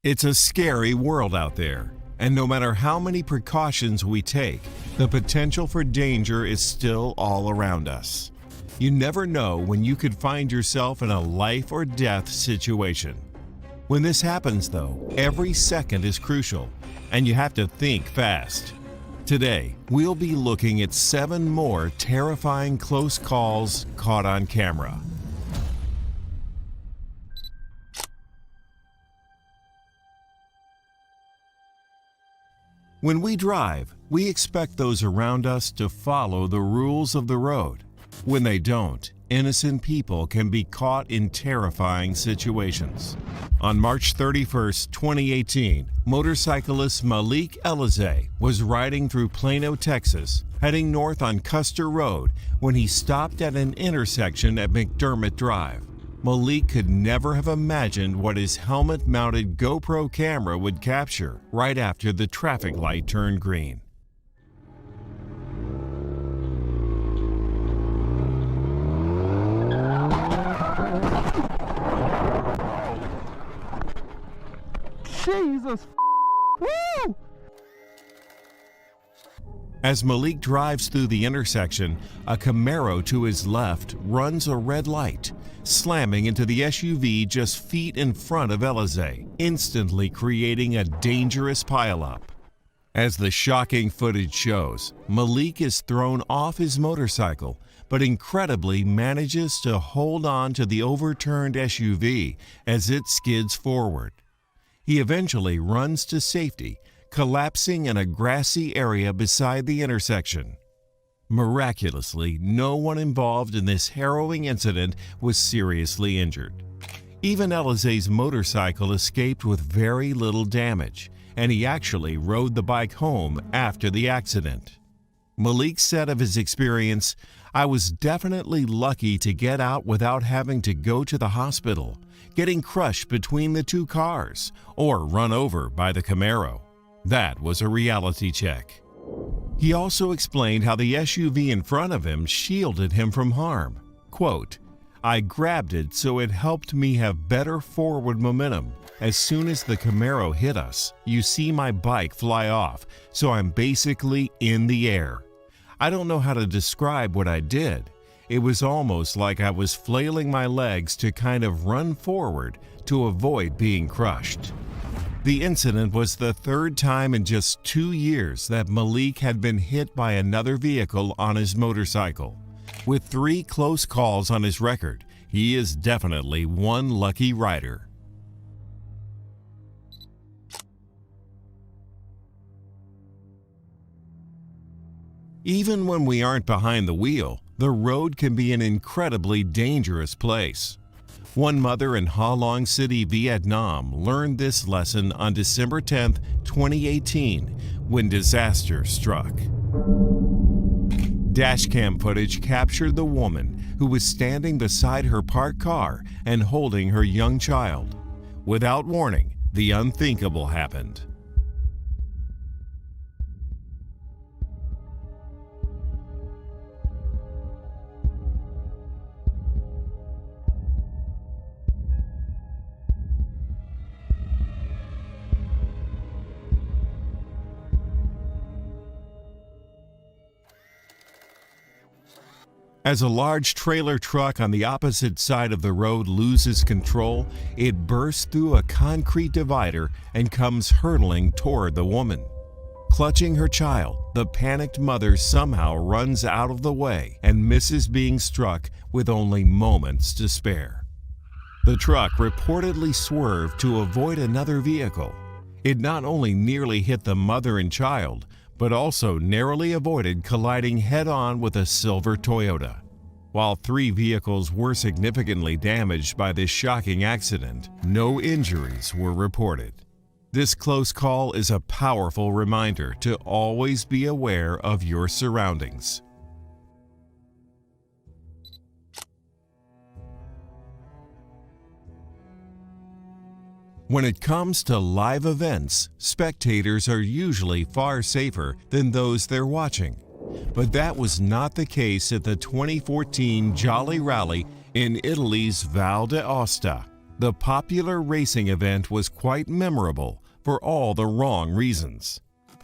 It's a scary world out there, and no matter how many precautions we take, the potential for danger is still all around us. You never know when you could find yourself in a life or death situation. When this happens, though, every second is crucial, and you have to think fast. Today, we'll be looking at 7 more terrifying close calls caught on camera. When we drive, we expect those around us to follow the rules of the road. When they don't, innocent people can be caught in terrifying situations. On March 31, 2018, motorcyclist Malik Elizé was riding through Plano, Texas, heading north on Custer Road when he stopped at an intersection at McDermott Drive. Malik could never have imagined what his helmet-mounted GoPro camera would capture right after the traffic light turned green. Jesus! Woo! As Malik drives through the intersection, a Camaro to his left runs a red light, slamming into the SUV just feet in front of Elizé, instantly creating a dangerous pileup. As the shocking footage shows, Malik is thrown off his motorcycle, but incredibly manages to hold on to the overturned SUV as it skids forward. He eventually runs to safety, collapsing in a grassy area beside the intersection. Miraculously, no one involved in this harrowing incident was seriously injured. Even Elizé's motorcycle escaped with very little damage, and he actually rode the bike home after the accident. Malik said of his experience, "I was definitely lucky to get out without having to go to the hospital, getting crushed between the 2 cars, or run over by the Camaro. That was a reality check." He also explained how the SUV in front of him shielded him from harm. Quote, "I grabbed it so it helped me have better forward momentum. As soon as the Camaro hit us, you see my bike fly off, so I'm basically in the air. I don't know how to describe what I did. It was almost like I was flailing my legs to kind of run forward to avoid being crushed." The incident was the 3rd time in just 2 years that Malik had been hit by another vehicle on his motorcycle. With 3 close calls on his record, he is definitely one lucky rider. Even when we aren't behind the wheel, the road can be an incredibly dangerous place. One mother in Ha Long City, Vietnam learned this lesson on December 10, 2018, when disaster struck. Dashcam footage captured the woman who was standing beside her parked car and holding her young child. Without warning, the unthinkable happened. As a large trailer truck on the opposite side of the road loses control, it bursts through a concrete divider and comes hurtling toward the woman. Clutching her child, the panicked mother somehow runs out of the way and misses being struck with only moments to spare. The truck reportedly swerved to avoid another vehicle. It not only nearly hit the mother and child, but also narrowly avoided colliding head-on with a silver Toyota. While 3 vehicles were significantly damaged by this shocking accident, no injuries were reported. This close call is a powerful reminder to always be aware of your surroundings. When it comes to live events, spectators are usually far safer than those they're watching. But that was not the case at the 2014 Jolly Rally in Italy's Val d'Aosta. The popular racing event was quite memorable for all the wrong reasons.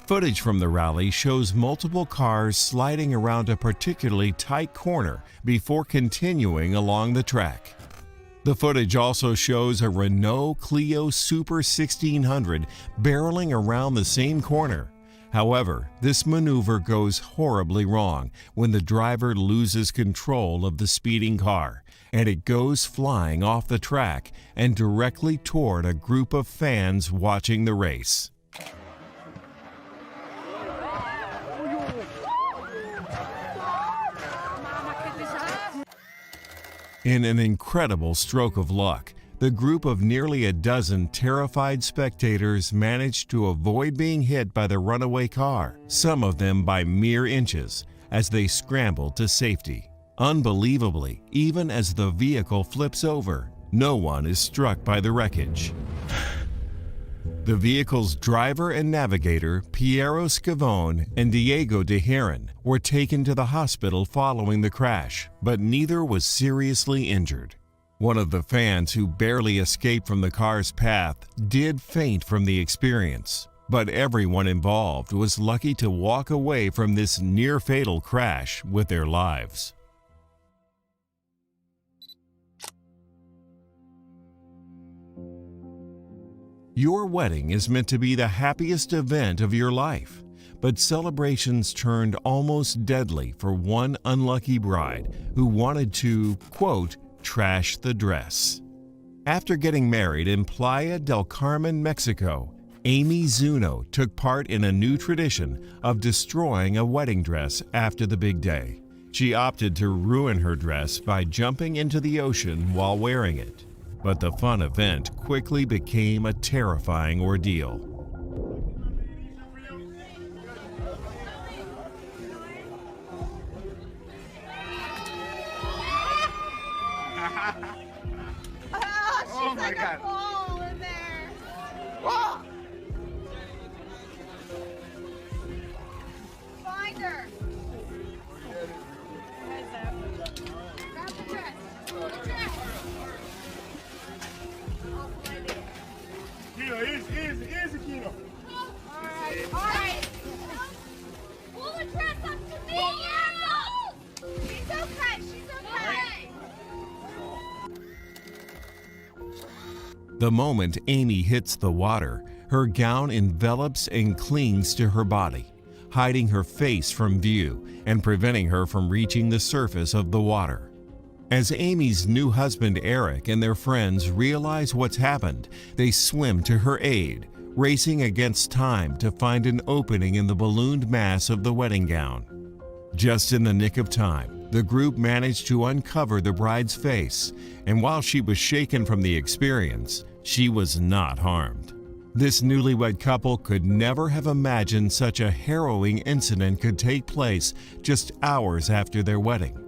Footage from the rally shows multiple cars sliding around a particularly tight corner before continuing along the track. The footage also shows a Renault Clio Super 1600 barreling around the same corner. However, this maneuver goes horribly wrong when the driver loses control of the speeding car, and it goes flying off the track and directly toward a group of fans watching the race. In an incredible stroke of luck, the group of nearly a dozen terrified spectators managed to avoid being hit by the runaway car, some of them by mere inches, as they scrambled to safety. Unbelievably, even as the vehicle flips over, no one is struck by the wreckage. The vehicle's driver and navigator, Piero Scavone and Diego De Heron, were taken to the hospital following the crash, but neither was seriously injured. One of the fans who barely escaped from the car's path did faint from the experience, but everyone involved was lucky to walk away from this near-fatal crash with their lives. Your wedding is meant to be the happiest event of your life, but celebrations turned almost deadly for one unlucky bride who wanted to, quote, trash the dress. After getting married in Playa del Carmen, Mexico, Amy Zuno took part in a new tradition of destroying a wedding dress after the big day. She opted to ruin her dress by jumping into the ocean while wearing it. But the fun event quickly became a terrifying ordeal. Oh my God. Ball in there. Whoa. Find her. Grab the dress. The dress. Kilo, easy, Kilo. All right. Pull the dress up to me. She's okay. She's okay. The moment Amy hits the water, her gown envelops and clings to her body, hiding her face from view and preventing her from reaching the surface of the water. As Amy's new husband Eric and their friends realize what's happened, they swim to her aid, racing against time to find an opening in the ballooned mass of the wedding gown. Just in the nick of time, the group managed to uncover the bride's face, and while she was shaken from the experience, she was not harmed. This newlywed couple could never have imagined such a harrowing incident could take place just hours after their wedding.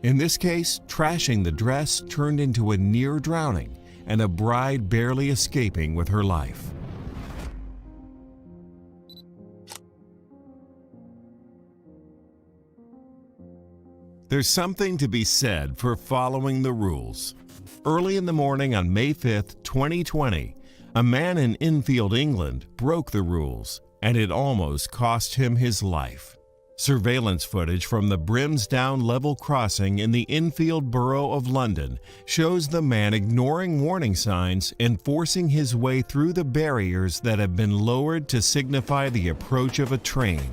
In this case, trashing the dress turned into a near drowning and a bride barely escaping with her life. There's something to be said for following the rules. Early in the morning on May 5th, 2020, a man in Enfield, England, broke the rules, and it almost cost him his life. Surveillance footage from the Brimsdown level crossing in the Enfield borough of London shows the man ignoring warning signs and forcing his way through the barriers that have been lowered to signify the approach of a train.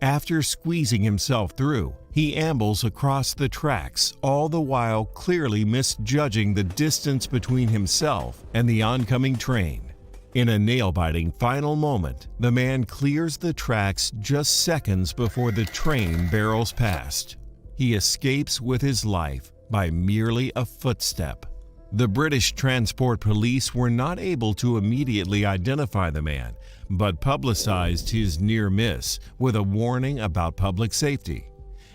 After squeezing himself through, he ambles across the tracks, all the while clearly misjudging the distance between himself and the oncoming train. In a nail-biting final moment, the man clears the tracks just seconds before the train barrels past. He escapes with his life by merely a footstep. The British Transport Police were not able to immediately identify the man, but publicized his near miss with a warning about public safety.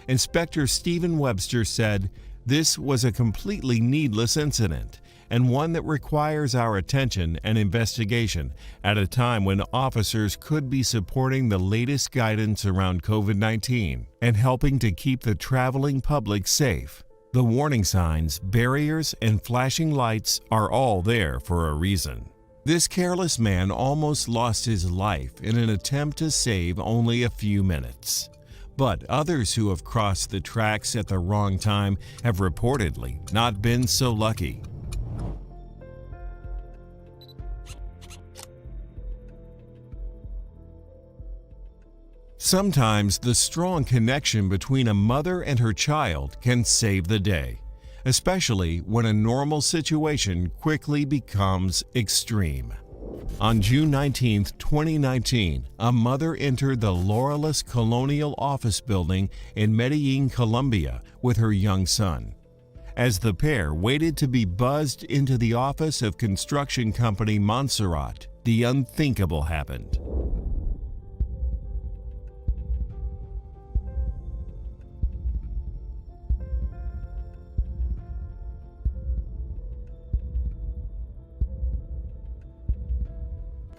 Inspector Stephen Webster said, "This was a completely needless incident, and one that requires our attention and investigation at a time when officers could be supporting the latest guidance around COVID-19 and helping to keep the traveling public safe. The warning signs, barriers, and flashing lights are all there for a reason. This careless man almost lost his life in an attempt to save only a few minutes. But others who have crossed the tracks at the wrong time have reportedly not been so lucky. Sometimes the strong connection between a mother and her child can save the day, especially when a normal situation quickly becomes extreme. On June 19, 2019, a mother entered the Laureles Colonial Office Building in Medellin, Colombia, with her young son. As the pair waited to be buzzed into the office of construction company Montserrat, the unthinkable happened.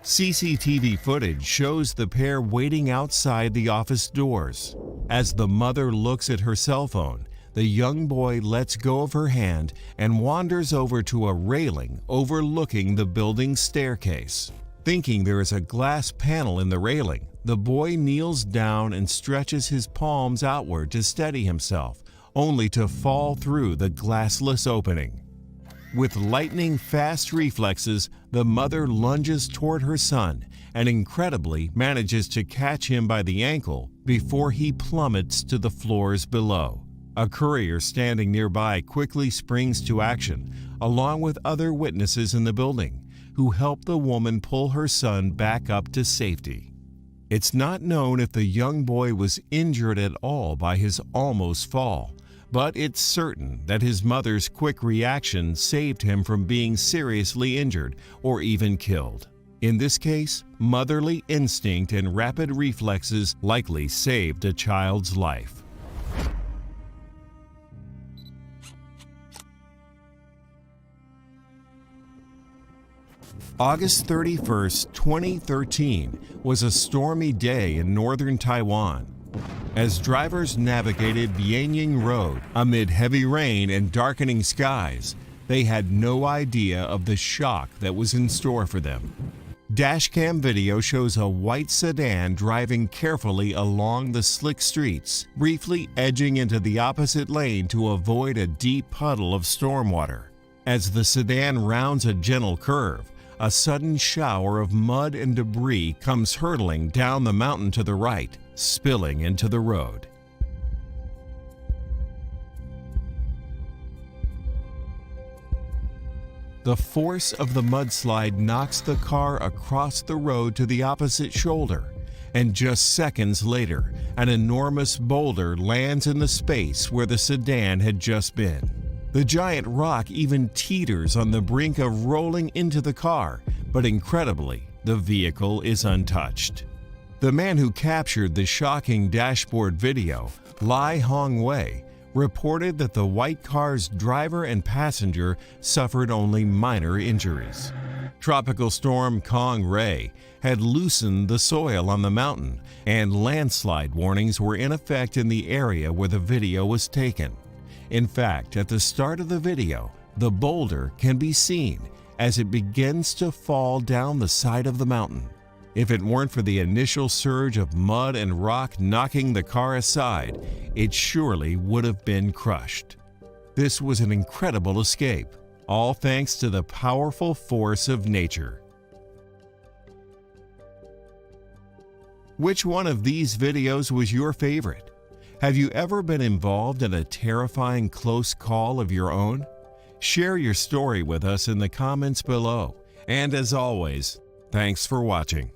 CCTV footage shows the pair waiting outside the office doors. As the mother looks at her cell phone, the young boy lets go of her hand and wanders over to a railing overlooking the building's staircase. Thinking there is a glass panel in the railing, the boy kneels down and stretches his palms outward to steady himself, only to fall through the glassless opening. With lightning-fast reflexes, the mother lunges toward her son and incredibly manages to catch him by the ankle before he plummets to the floors below. A courier standing nearby quickly springs to action, along with other witnesses in the building, who help the woman pull her son back up to safety. It's not known if the young boy was injured at all by his almost fall, but it's certain that his mother's quick reaction saved him from being seriously injured or even killed. In this case, motherly instinct and rapid reflexes likely saved a child's life. August 31, 2013 was a stormy day in northern Taiwan. As drivers navigated Bianying Road amid heavy rain and darkening skies, they had no idea of the shock that was in store for them. Dashcam video shows a white sedan driving carefully along the slick streets, briefly edging into the opposite lane to avoid a deep puddle of stormwater. As the sedan rounds a gentle curve, a sudden shower of mud and debris comes hurtling down the mountain to the right, spilling into the road. The force of the mudslide knocks the car across the road to the opposite shoulder, and just seconds later, an enormous boulder lands in the space where the sedan had just been. The giant rock even teeters on the brink of rolling into the car, but incredibly, the vehicle is untouched. The man who captured the shocking dashboard video, Lai Hongwei, reported that the white car's driver and passenger suffered only minor injuries. Tropical storm Kong Ray had loosened the soil on the mountain, and landslide warnings were in effect in the area where the video was taken. In fact, at the start of the video, the boulder can be seen as it begins to fall down the side of the mountain. If it weren't for the initial surge of mud and rock knocking the car aside, it surely would have been crushed. This was an incredible escape, all thanks to the powerful force of nature. Which one of these videos was your favorite? Have you ever been involved in a terrifying close call of your own? Share your story with us in the comments below. And as always, thanks for watching.